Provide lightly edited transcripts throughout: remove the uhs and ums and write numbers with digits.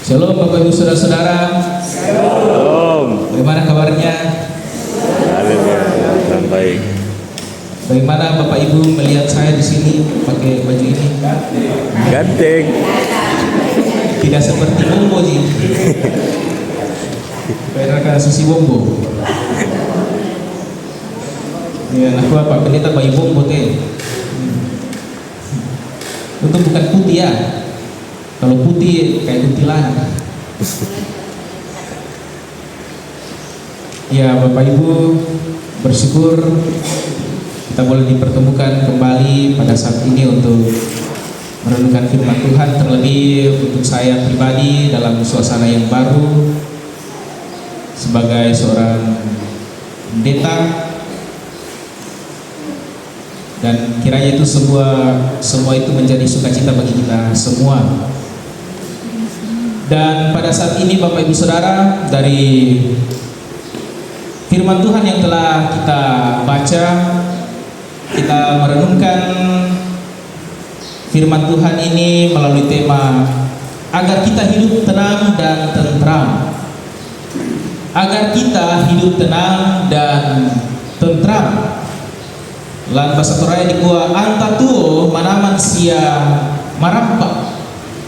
Shalom Bapak Ibu Saudara-saudara. Shalom. Bagaimana kabarnya? Alhamdulillah, baik. Bagaimana Bapak Ibu melihat saya di sini pakai baju ini? Ganteng. Tidak seperti Bombo sih. Kayak Susi Bombo. Ya, aku apa pendeta bayi Bombo teh. Itu bukan putih ya. Kalau putih kayak kuntilanak. Ya Bapak Ibu, bersyukur kita boleh dipertemukan kembali pada saat ini untuk merenungkan firman Tuhan, terlebih untuk saya pribadi dalam suasana yang baru sebagai seorang pendeta, dan kiranya itu semua itu menjadi sukacita bagi kita semua. Dan pada saat ini Bapak Ibu Saudara, dari firman Tuhan yang telah kita baca, kita merenungkan firman Tuhan ini melalui tema agar kita hidup tenang dan tentram. Agar kita hidup tenang dan tentram. Lan bahasa Toraya dikua anta tuo manaman sia marampa.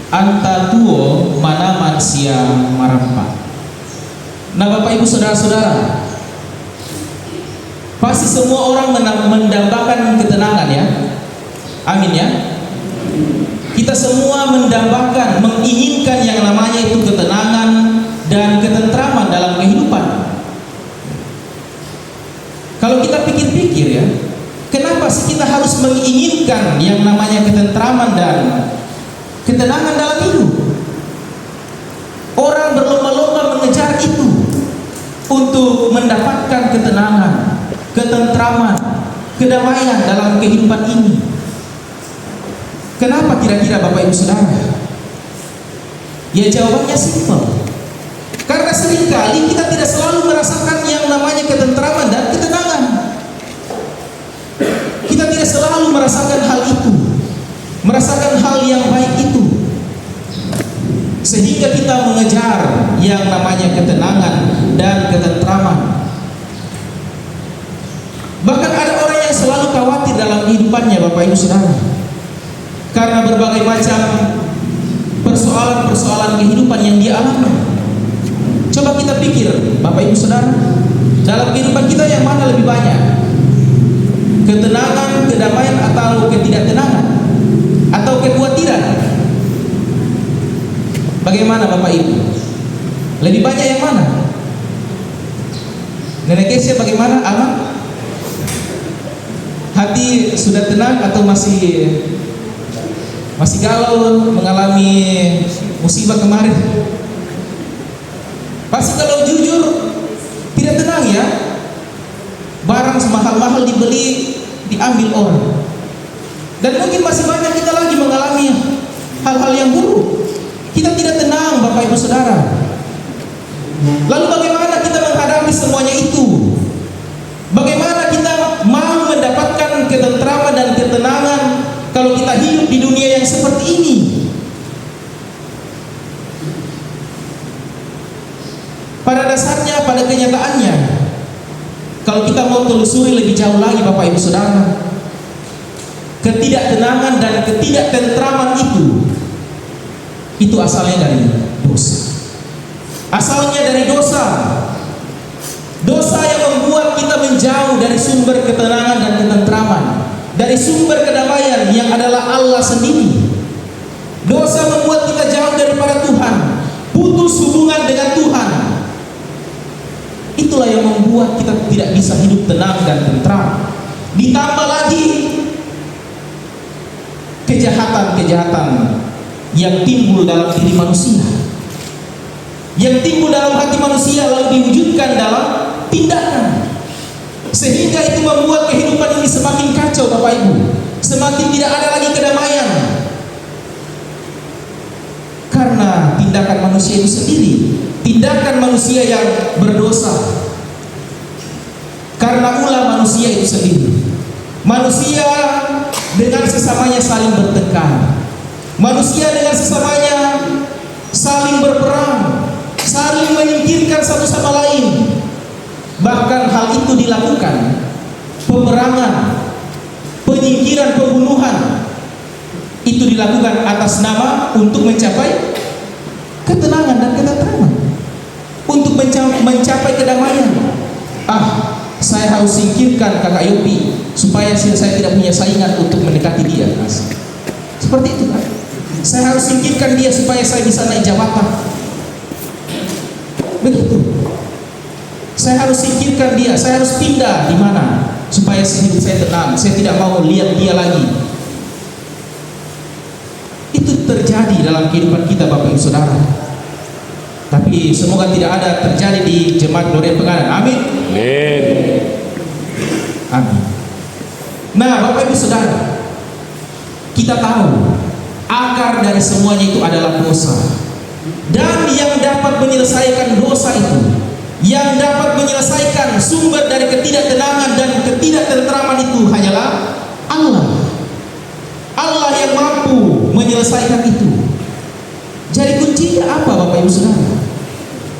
Anta tuo manaman sia marampa. Nah Bapak Ibu Saudara-saudara, pasti semua orang mendambakan ketenangan ya. Amin ya. Kita semua mendambakan, menginginkan yang namanya itu ketenangan dan ketentraman dalam kehidupan. Kalau kita pikir-pikir ya, kenapa sih kita harus menginginkan yang namanya ketentraman dan ketenangan dalam hidup? Orang berlomba-lomba mengejar itu untuk mendapatkan ketenangan, ketentraman, kedamaian dalam kehidupan ini. Kenapa kira-kira Bapak Ibu Saudara? Ya jawabannya simpel. Karena seringkali kita tidak selalu merasakan yang namanya ketentraman dan ketenangan. Kita tidak selalu merasakan hal itu, merasakan hal yang baik itu, sehingga kita mengejar yang namanya ketenangan dan ketentraman. Bahkan ada orang yang selalu khawatir dalam kehidupannya Bapak Ibu Saudara, karena berbagai macam persoalan-persoalan kehidupan yang dia alami. Coba kita pikir Bapak Ibu Saudara, dalam kehidupan kita yang mana lebih banyak? Ketenangan, kedamaian, atau ketidaktenangan, atau kekhawatiran? Bagaimana Bapak Ibu? Lebih banyak yang mana? Nenek Kesia bagaimana? Aman? Hati sudah tenang atau masih galau mengalami musibah kemarin? Pasti kalau jujur tidak tenang ya. Barang semahal-mahal dibeli, diambil orang. Dan mungkin masih banyak kita lagi mengalami hal-hal yang buruk. Kita tidak tenang Bapak Ibu Saudara. Lalu bagaimana kita menghadapi semuanya itu? Bagaimana kita mau mendapatkan ketentraman dan ketenangan kalau kita hidup di dunia yang seperti ini? Pada dasarnya, pada kenyataannya, kalau kita mau telusuri lebih jauh lagi Bapak Ibu Saudara, ketidaktenangan dan ketidaktentraman itu asalnya dari dosa. Asalnya dari dosa. Dosa yang membuat kita menjauh dari sumber ketenangan dan ketentraman, dari sumber kedamaian yang adalah Allah sendiri. Dosa membuat kita jauh daripada Tuhan, putus hubungan dengan Tuhan. Itulah yang membuat kita tidak bisa hidup tenang dan tentram. Ditambah lagi kejahatan-kejahatan yang timbul dalam diri manusia, yang timbul dalam hati manusia lalu diwujudkan dalam tindakan, sehingga itu membuat kehidupan ini semakin kacau Bapak Ibu. Semakin tidak ada lagi kedamaian, karena tindakan manusia itu sendiri, tindakan manusia yang berdosa. Karena ulah manusia itu sendiri, manusia dengan sesamanya saling bertengkar, manusia dengan sesamanya saling berperang menyingkirkan satu sama lain. Bahkan hal itu dilakukan, peperangan, penyingkiran, pembunuhan, itu dilakukan atas nama untuk mencapai ketenangan dan ketentraman, untuk mencapai kedamaian. Saya harus singkirkan kakak Yopi supaya saya tidak punya saingan untuk mendekati dia. Seperti itu kan? Saya harus singkirkan dia supaya saya bisa naik jabatan. Begitu. Saya harus singkirkan dia, saya harus pindah di mana supaya hidup saya tenang. Saya tidak mau lihat dia lagi. Itu terjadi dalam kehidupan kita, Bapak Ibu Saudara. Tapi semoga tidak ada terjadi di jemaat Gloria Penganan. Amin. Amin. Nah, Bapak Ibu Saudara, kita tahu akar dari semuanya itu adalah dosa. Dan yang dapat menyelesaikan dosa itu, yang dapat menyelesaikan sumber dari ketidaktenangan dan ketidaktentraman itu hanyalah Allah. Allah yang mampu menyelesaikan itu. Jadi kuncinya apa, Bapak Ibu Saudara?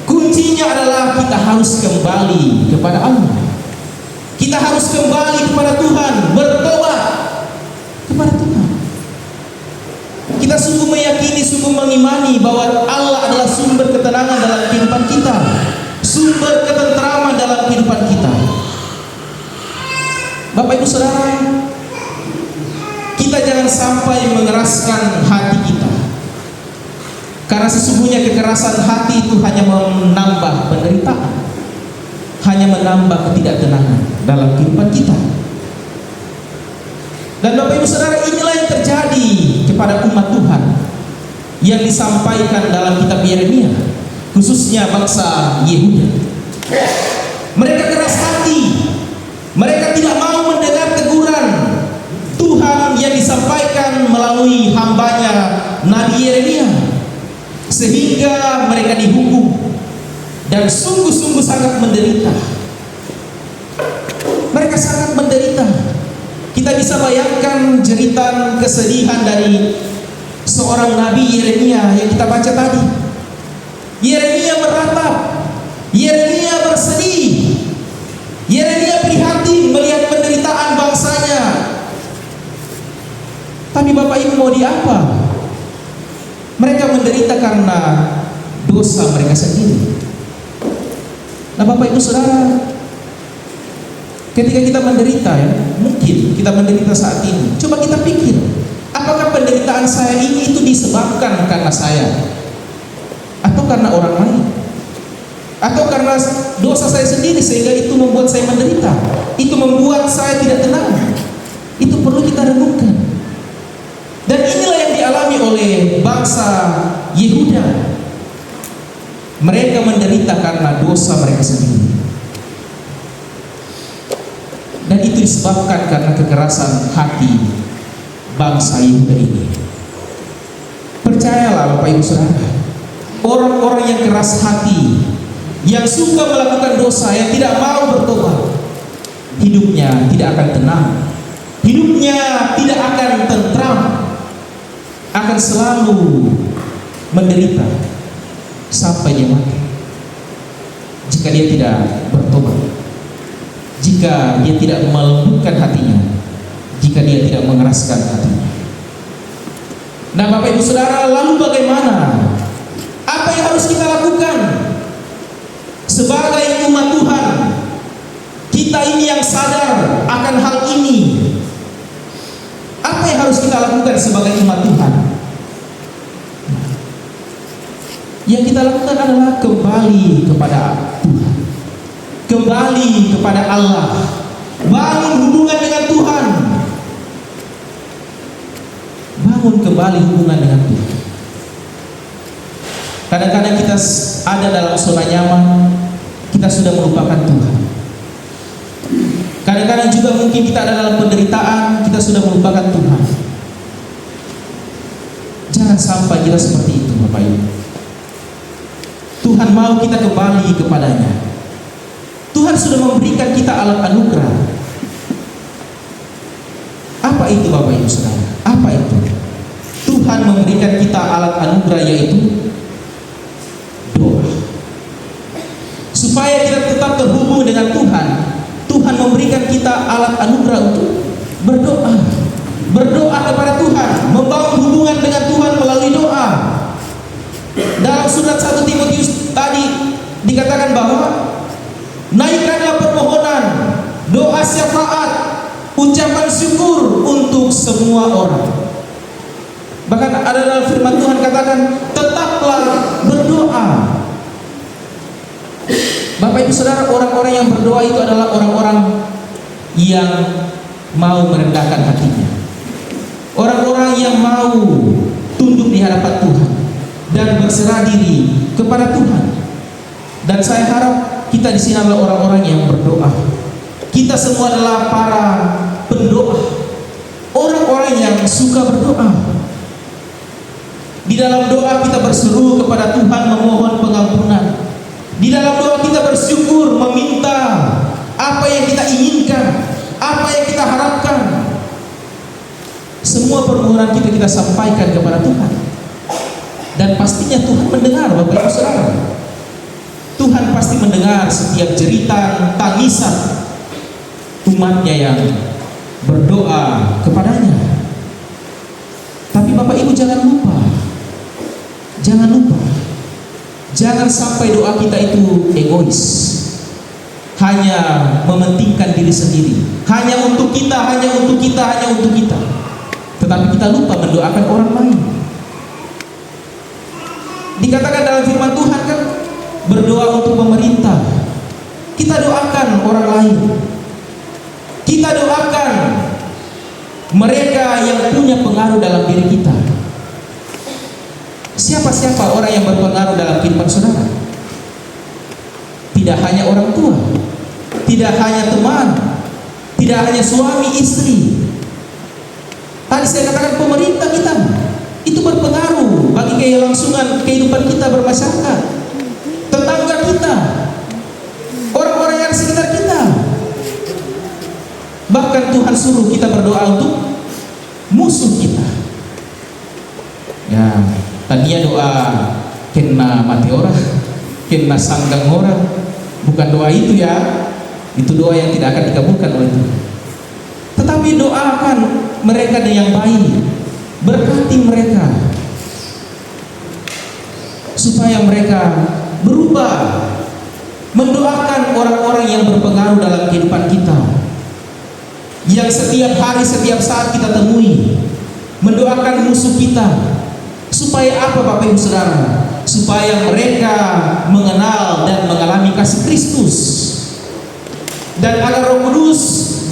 Kuncinya adalah kita harus kembali kepada Allah. Kita harus kembali kepada Tuhan, bertobat kepada Tuhan. Kita sungguh meyakini, sungguh mengimani bahwa Allah adalah sumber ketenangan dalam kehidupan kita, sumber ketentraman dalam kehidupan kita. Bapak Ibu Saudara, kita jangan sampai mengeraskan hati kita, karena sesungguhnya kekerasan hati itu hanya menambah penderitaan, hanya menambah ketidaktenangan dalam kehidupan kita. Dan Bapak Ibu Saudara, inilah yang terjadi kepada umat Tuhan yang disampaikan dalam kitab Yeremia, khususnya bangsa Yehuda. Mereka keras hati, mereka tidak mau mendengar teguran Tuhan yang disampaikan melalui hambanya Nabi Yeremia, sehingga mereka dihukum dan sungguh-sungguh sangat menderita. Mereka sangat menderita. Kita bisa bayangkan jeritan kesedihan dari seorang Nabi Yeremia yang kita baca tadi. Yeremia meratap, Yeremia bersedih, Yeremia prihatin melihat penderitaan bangsanya. Tapi Bapak Ibu mau diapa? Mereka menderita karena dosa mereka sendiri. Nah, Bapak Ibu Saudara, ketika kita menderita, ya, mungkin kita menderita saat ini, coba kita pikir, apakah penderitaan saya ini itu disebabkan karena saya, atau karena orang lain, atau karena dosa saya sendiri sehingga itu membuat saya menderita, itu membuat saya tidak tenang. Itu perlu kita renungkan. Dan inilah yang dialami oleh bangsa Yehuda. Mereka menderita karena dosa mereka sendiri. Dan itu disebabkan karena kekerasan hati bangsa Yehuda ini. Percayalah Bapak Ibu Saudara, orang-orang yang keras hati, yang suka melakukan dosa, yang tidak mau bertobat, hidupnya tidak akan tenang, hidupnya tidak akan tentram, akan selalu menderita sampai dia mati jika dia tidak bertobat, jika dia tidak melembutkan hatinya, jika dia tidak mengeraskan hatinya. Nah, Bapak Ibu Saudara, lalu bagaimana? Apa yang harus kita lakukan sebagai umat Tuhan? Kita ini yang sadar akan hal ini. Apa yang harus kita lakukan sebagai umat Tuhan? Yang kita lakukan adalah kembali kepada Tuhan, kembali kepada Allah, bangun hubungan dengan Tuhan, bangun kembali hubungan dengan Tuhan. Kadang-kadang kita ada dalam zona nyaman, kita sudah melupakan Tuhan. Kadang-kadang juga mungkin kita ada dalam penderitaan, kita sudah melupakan Tuhan. Jangan sampai kita seperti itu, Bapak Ibu. Tuhan mau kita kembali kepadanya. Tuhan sudah memberikan kita alat anugerah. Apa itu, Bapak Ibu Saudara? Apa itu? Tuhan memberikan kita alat anugerah, yaitu doa. dengan Tuhan, Tuhan memberikan kita alat anugerah untuk berdoa. Berdoa kepada Tuhan, membangun hubungan dengan Tuhan melalui doa. Dalam surat 1 Timotius tadi dikatakan bahwa naikkanlah permohonan, doa syafaat, ucapan syukur untuk semua orang. Bahkan ada dalam firman Tuhan katakan, tetaplah berdoa. Bapak Ibu Saudara, orang-orang yang berdoa itu adalah orang-orang yang mau merendahkan hatinya, orang-orang yang mau tunduk di hadapan Tuhan dan berserah diri kepada Tuhan. Dan saya harap kita di sini adalah orang-orang yang berdoa. Kita semua adalah para pendoa, orang-orang yang suka berdoa. Di dalam doa kita berseru kepada Tuhan memohon pengampunan. Di dalam doa kita bersyukur, meminta apa yang kita inginkan, apa yang kita harapkan. Semua permohonan kita sampaikan kepada Tuhan. Dan pastinya Tuhan mendengar, Bapak Ibu Saudara. Tuhan pasti mendengar setiap jeritan, tangisan umatnya yang berdoa kepadanya. Tapi Bapak Ibu jangan lupa, jangan sampai doa kita itu egois, hanya mementingkan diri sendiri, hanya untuk kita. Tetapi kita lupa mendoakan orang lain. Dikatakan dalam firman Tuhan kan, berdoa untuk pemerintah. Kita doakan orang lain. Kita doakan mereka yang punya pengaruh dalam diri kita. Siapa orang yang berpengaruh dalam kehidupan saudara? Tidak hanya orang tua, tidak hanya teman, tidak hanya suami istri. Tadi saya katakan pemerintah kita itu berpengaruh bagi kelangsungan kehidupan kita bermasyarakat. Tetangga kita, orang-orang yang sekitar kita. Bahkan Tuhan suruh kita berdoa untuk musuh kita. Ya, tadinya doa kena mati orang, kena sanggang orang. Bukan doa itu ya. Itu doa yang tidak akan dikabulkan oleh Tuhan. Tetapi doakan mereka dengan yang baik. Berkati mereka supaya mereka berubah. Mendoakan orang-orang yang berpengaruh dalam kehidupan kita, yang setiap hari, setiap saat kita temui. Mendoakan musuh kita. Supaya apa Bapak Ibu Saudara? Supaya mereka mengenal dan mengalami kasih Kristus. Dan agar Roh Kudus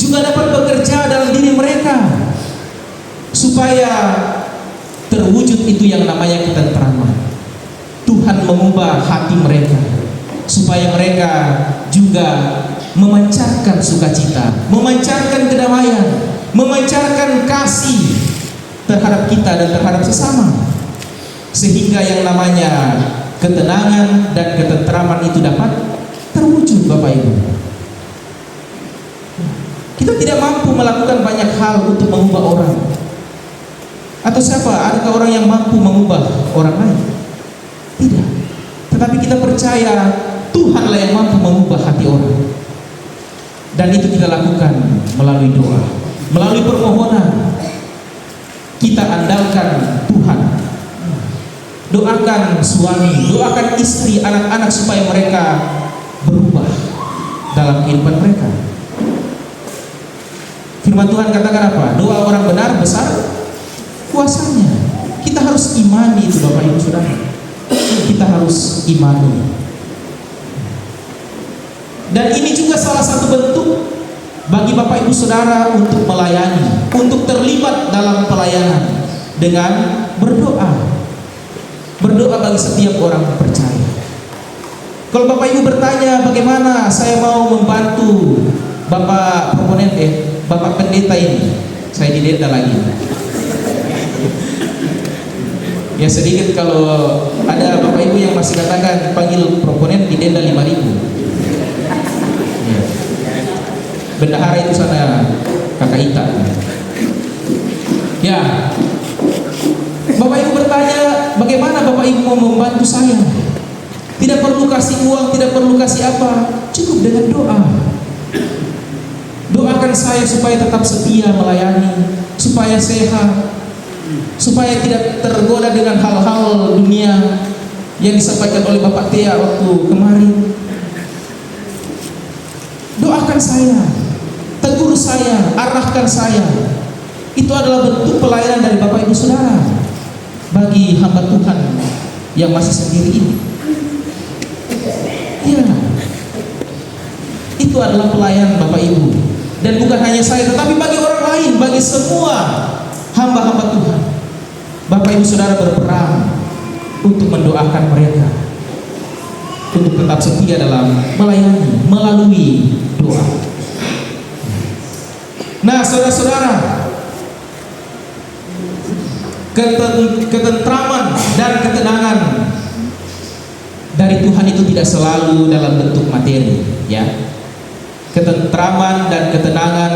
juga dapat bekerja dalam diri mereka. Supaya terwujud itu yang namanya ketenteraman. Tuhan mengubah hati mereka. Supaya mereka juga memancarkan sukacita, memancarkan kedamaian, memancarkan kasih terhadap kita dan terhadap sesama. Sehingga yang namanya ketenangan dan ketenteraman itu dapat terwujud Bapak Ibu. Kita tidak mampu melakukan banyak hal untuk mengubah orang. Atau siapa? Adakah orang yang mampu mengubah orang lain? Tidak. Tetapi kita percaya Tuhanlah yang mampu mengubah hati orang. Dan itu kita lakukan melalui doa, melalui permohonan. Kita andalkan Tuhan. Doakan suami, doakan istri, anak-anak supaya mereka berubah dalam kehidupan mereka. Firman Tuhan katakan apa? Doa orang benar besar kuasanya. Kita harus imani itu Bapak Ibu Saudara. Kita harus imani. Dan ini juga salah satu bentuk bagi Bapak Ibu Saudara untuk melayani, untuk terlibat dalam pelayanan dengan berdoa. Berdoa bagi setiap orang percaya. Kalau Bapak Ibu bertanya bagaimana saya mau membantu Bapak proponen Bapak pendeta ini, saya didenda lagi. Ya sedikit kalau ada Bapak Ibu yang masih katakan panggil proponen didenda 5.000. Ya. Bendahara itu sana Kakak Ita. Ya. Bapak Ibu bertanya bagaimana Bapak Ibu mau membantu saya? Tidak perlu kasih uang, tidak perlu kasih apa, cukup dengan doa. Doakan saya supaya tetap setia melayani, supaya sehat, supaya tidak tergoda dengan hal-hal dunia yang disampaikan oleh Bapak Tia waktu kemarin. Doakan saya, tegur saya, arahkan saya. Itu adalah bentuk pelayanan dari Bapak Ibu Saudara bagi hamba Tuhan yang masih sendiri ini. Ya, itu adalah pelayan Bapak Ibu. Dan bukan hanya saya, tetapi bagi orang lain, bagi semua hamba-hamba Tuhan. Bapak Ibu Saudara berperan untuk mendoakan mereka, untuk tetap setia dalam melayani melalui doa. Nah, saudara-saudara, ketentraman dan ketenangan dari Tuhan itu tidak selalu dalam bentuk materi, ya. Ketentraman dan ketenangan,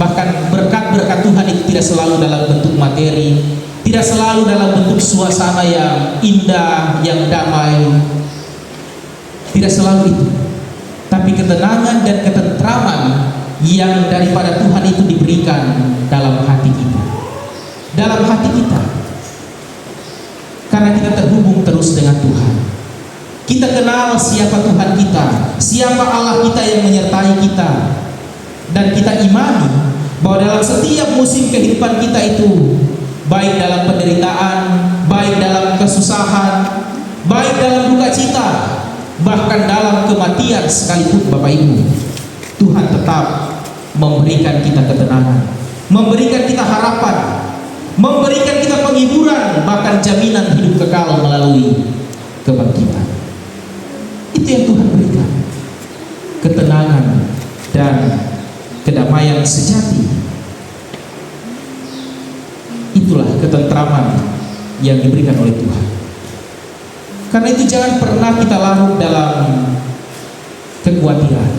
bahkan berkat-berkat Tuhan itu tidak selalu dalam bentuk materi, tidak selalu dalam bentuk suasana yang indah, yang damai. Tidak selalu itu. Tapi ketenangan dan ketentraman yang daripada Tuhan itu diberikan dalam hati kita. Dalam hati kita. Karena kita terhubung terus dengan Tuhan. Kita kenal siapa Tuhan kita, siapa Allah kita yang menyertai kita. Dan kita imani bahwa dalam setiap musim kehidupan kita itu, baik dalam penderitaan, baik dalam kesusahan, baik dalam duka cita, bahkan dalam kematian sekalipun Bapak Ibu, Tuhan tetap memberikan kita ketenangan, memberikan kita harapan, memberikan kita penghiburan, bahkan jaminan hidup kekal melalui kebangkitan. Itu yang Tuhan berikan, ketenangan dan kedamaian sejati. Itulah ketentraman yang diberikan oleh Tuhan. Karena itu jangan pernah kita larut dalam kekhawatiran.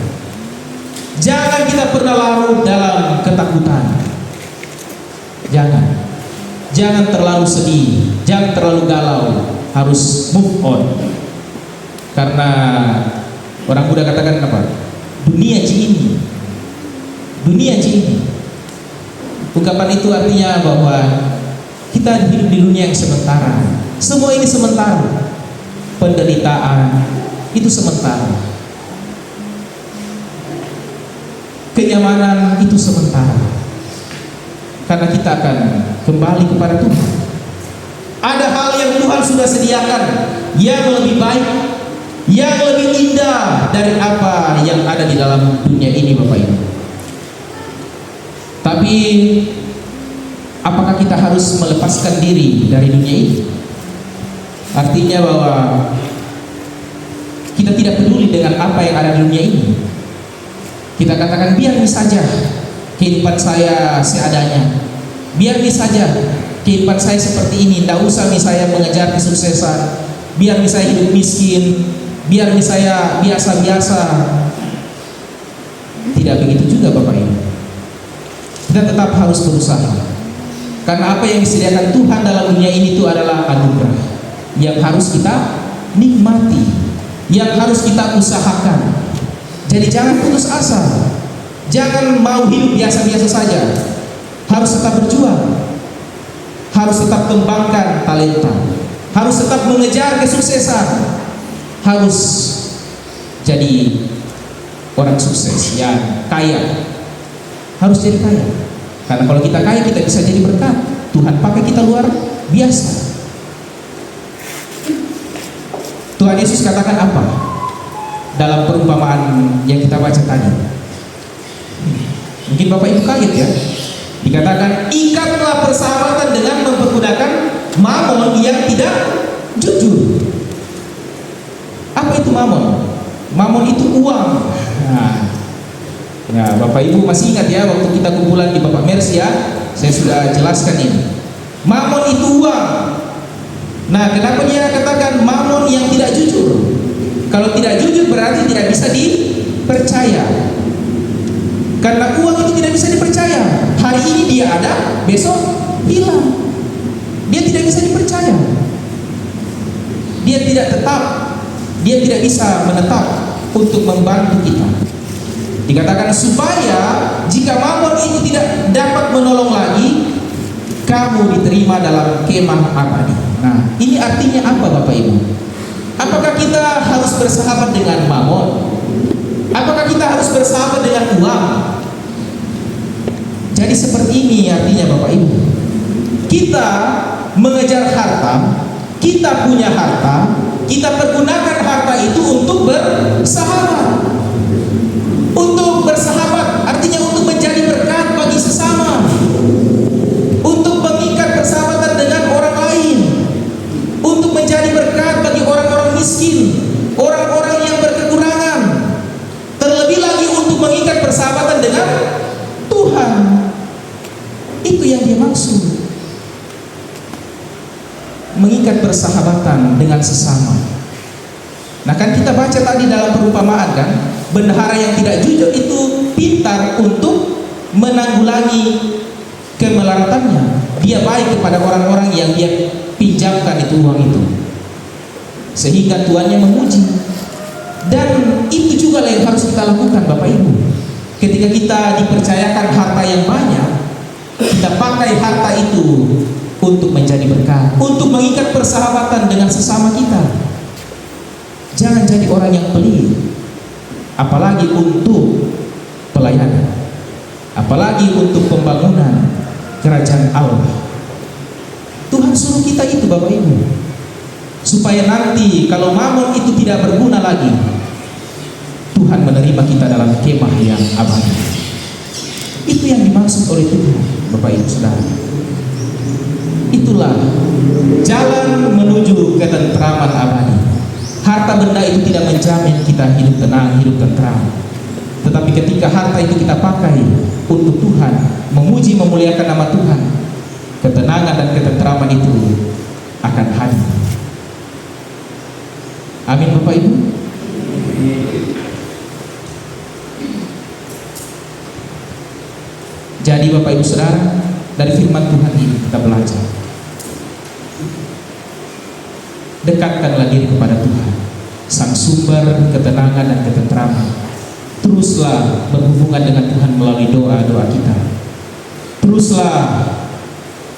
Jangan kita pernah larut dalam ketakutan. Jangan terlalu sedih, jangan terlalu galau. Harus move on. Karena orang Buddha katakan apa? Dunia ini. Ungkapan itu artinya bahwa kita hidup di dunia yang sementara. Semua ini sementara. Penderitaan itu sementara. Kenyamanan itu sementara. Karena kita akan kembali kepada Tuhan. Ada hal yang Tuhan sudah sediakan yang lebih baik, yang lebih indah dari apa yang ada di dalam dunia ini, Bapak Ibu. Tapi apakah kita harus melepaskan diri dari dunia ini? Artinya bahwa kita tidak peduli dengan apa yang ada di dunia ini. Kita katakan biarlah saja kehidupan saya seadanya, biarlah saja kehidupan saya seperti ini, tidak usah saya mengejar kesuksesan, biar saya hidup miskin, biar saya biasa-biasa. Tidak begitu juga Bapak Ibu. Kita tetap harus berusaha. Karena apa yang disediakan Tuhan dalam dunia ini itu adalah anugerah yang harus kita nikmati, yang harus kita usahakan. Jadi jangan putus asa. Jangan mau hidup biasa-biasa saja. Harus tetap berjuang. Harus tetap kembangkan talenta. Harus tetap mengejar kesuksesan. Harus jadi orang sukses yang kaya. Harus jadi kaya. Karena kalau kita kaya, kita bisa jadi berkat. Tuhan pakai kita luar biasa. Tuhan Yesus katakan apa dalam perumpamaan yang kita baca tadi? Mungkin Bapak Ibu kaget ya. Dikatakan, ikatlah persahabatan dengan mempergunakan mamon yang tidak jujur. Apa itu mamon? Mamon itu uang. Nah, Bapak Ibu masih ingat ya waktu kita kumpulan di Bapak Mercy ya, saya sudah jelaskan ini. Mamon itu uang. Nah, kenapa dia katakan mamon yang tidak jujur? Kalau tidak jujur berarti tidak bisa dipercaya. Karena uang itu tidak bisa dipercaya. Hari ini dia ada, besok hilang. Dia tidak bisa dipercaya. Dia tidak tetap dia tidak bisa menetap untuk membantu kita. Dikatakan supaya jika Mamon itu tidak dapat menolong lagi, kamu diterima dalam kemah abadi. Nah, ini artinya apa Bapak Ibu? Apakah kita harus bersahabat dengan Mamon? Apakah kita harus bersahabat dengan uang? Jadi seperti ini artinya Bapak Ibu. Kita mengejar harta, kita punya harta, kita pergunakan harta itu untuk bersahabat. Untuk bersahabat artinya untuk menjadi berkat bagi sesama, untuk mengikat persahabatan dengan orang lain, untuk menjadi berkat bagi orang-orang miskin, orang-orang yang berkekurangan, terlebih lagi untuk mengikat persahabatan dengan Tuhan. Itu yang dia maksud, mengikat persahabatan dengan sesama. Nah kan kita baca tadi dalam perumpamaan kan, bendahara yang tidak jujur itu pintar untuk menanggulangi kemelaratannya. Dia baik kepada orang-orang yang dia pinjamkan itu uang itu, sehingga tuannya memuji. Dan itu juga yang harus kita lakukan Bapak Ibu. Ketika kita dipercayakan harta yang banyak, kita pakai harta itu untuk menjadi berkat, untuk mengikat persahabatan dengan sesama kita. Jangan jadi orang yang pelit, apalagi untuk pelayanan, apalagi untuk pembangunan kerajaan Allah. Tuhan suruh kita itu Bapak Ibu, supaya nanti kalau Mamon itu tidak berguna lagi, Tuhan menerima kita dalam kemah yang abadi. Itu yang dimaksud oleh Tuhan Bapak Ibu Saudara. Itulah jalan menuju ketentraman abadi. Harta benda itu tidak menjamin kita hidup tenang, hidup tentram. Tetapi ketika harta itu kita pakai untuk Tuhan, memuji, memuliakan nama Tuhan, ketenangan dan ketentraman itu akan hadir. Amin Bapak Ibu. Jadi Bapak Ibu Saudara, dari firman Tuhan ini kita belajar, dekatkanlah diri kepada Tuhan, sang sumber ketenangan dan ketentraman. Teruslah berhubungan dengan Tuhan melalui doa-doa kita. Teruslah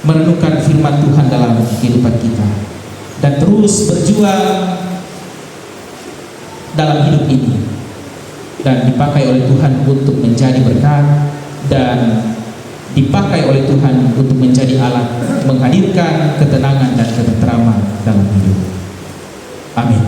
merenungkan firman Tuhan dalam kehidupan kita, dan terus berjuang dalam hidup ini, dan dipakai oleh Tuhan untuk menjadi berkat, dan dipakai oleh Tuhan untuk menjadi alat menghadirkan ketenangan dan ketentraman dalam hidup. Amin.